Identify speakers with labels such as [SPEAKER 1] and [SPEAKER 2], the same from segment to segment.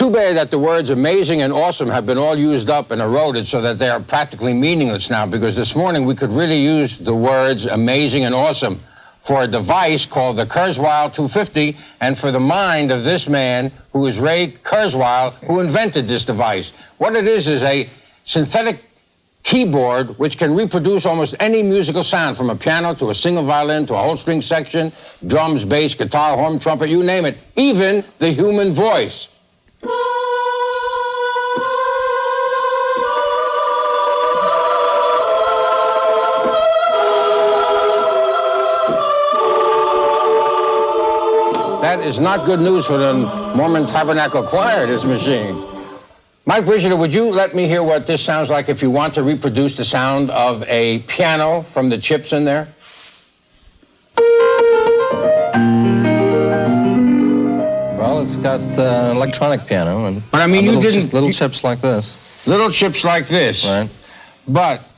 [SPEAKER 1] too bad that the words amazing and awesome have been all used up and eroded so that they are practically meaningless now, because this morning we could really use the words amazing and awesome for a device called the Kurzweil 250 and for the mind of this man who is Ray Kurzweil, who invented this device. What it is a synthetic keyboard which can reproduce almost any musical sound, from a piano to a single violin to a whole string section, drums, bass, guitar, horn, trumpet, you name it, even the human voice. That is not good news for the Mormon Tabernacle Choir, this machine. Mike Brigida, would you let me hear what this sounds like if you want to reproduce the sound of a piano from the chips in there?
[SPEAKER 2] Well, it's got an electronic piano and
[SPEAKER 1] but I mean,
[SPEAKER 2] little chips like this.
[SPEAKER 1] Little chips like this.
[SPEAKER 2] Right.
[SPEAKER 1] But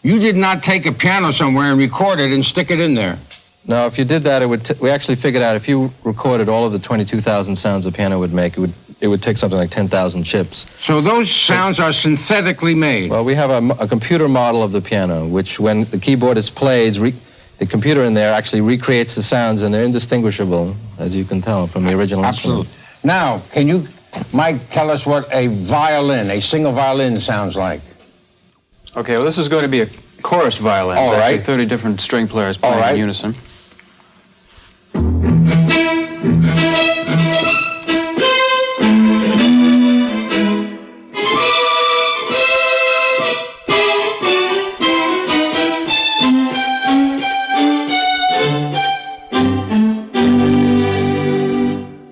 [SPEAKER 1] you did not take a piano somewhere and record it and stick it in there.
[SPEAKER 2] No, if you did that, we actually figured out if you recorded all of the 22,000 sounds a piano would make, it would take something like 10,000 chips.
[SPEAKER 1] So those sounds are synthetically made?
[SPEAKER 2] Well, we have a computer model of the piano, which when the keyboard is played, the computer in there actually recreates the sounds, and they're indistinguishable, as you can tell, from the original instrument.
[SPEAKER 1] Absolutely. Now, can you, Mike, tell us what a violin, a single violin, sounds like?
[SPEAKER 3] Okay, well, this is going to be a chorus violin.
[SPEAKER 1] All right.
[SPEAKER 3] 30 different string players playing in unison.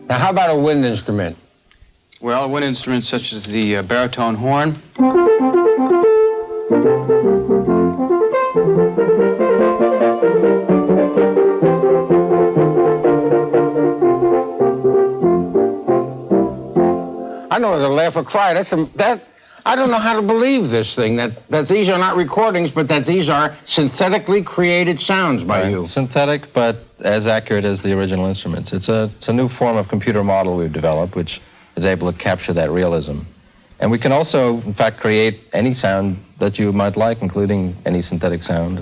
[SPEAKER 1] Now, how about a wind instrument?
[SPEAKER 3] Well, wind instruments such as the baritone horn.
[SPEAKER 1] I know whether to laugh or cry. I don't know how to believe this thing, that these are not recordings, but that these are synthetically created sounds by you.
[SPEAKER 2] Synthetic, but as accurate as the original instruments. It's a new form of computer model we've developed, which is able to capture that realism. And we can also, in fact, create any sound that you might like, including any synthetic sound.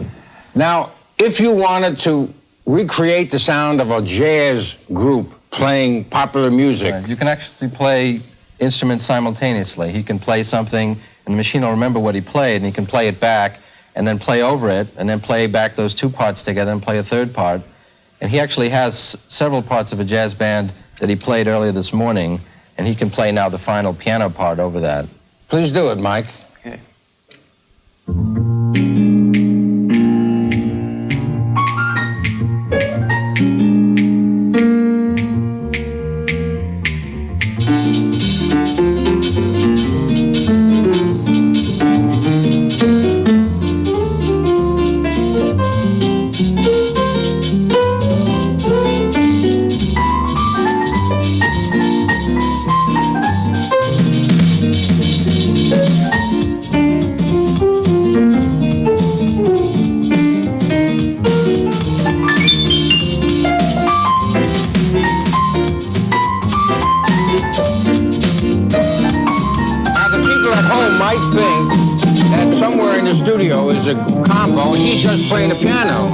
[SPEAKER 1] Now, if you wanted to recreate the sound of a jazz group playing popular music...
[SPEAKER 2] Right. You can actually play instruments simultaneously. He can play something, and the machine will remember what he played, and he can play it back, and then play over it, and then play back those two parts together and play a third part. And he actually has several parts of a jazz band that he played earlier this morning, and he can play now the final piano part over that.
[SPEAKER 1] Please do it, Mike.
[SPEAKER 3] Okay.
[SPEAKER 1] Might think that somewhere in the studio is a combo and he's just playing the piano.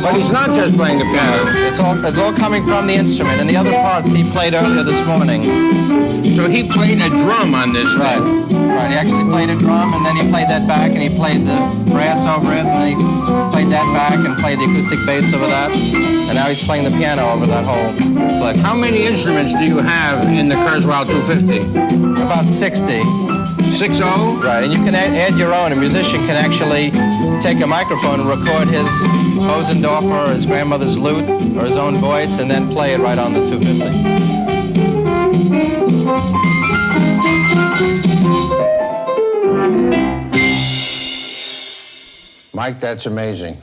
[SPEAKER 1] But he's not just playing the piano.
[SPEAKER 2] It's all coming from the instrument, and the other parts he played earlier this morning.
[SPEAKER 1] So he played a drum on this
[SPEAKER 2] Right. Right, he actually played a drum, and then he played that back, and he played the brass over it, and then he played that back and played the acoustic bass over that. And now he's playing the piano over that whole clip.
[SPEAKER 1] How many instruments do you have in the Kurzweil 250?
[SPEAKER 2] About 60.
[SPEAKER 1] 60?
[SPEAKER 2] Right, and you can add your own. A musician can actually take a microphone and record his Hosendorfer or his grandmother's lute or his own voice and then play it right on the 250.
[SPEAKER 1] Mike, that's amazing.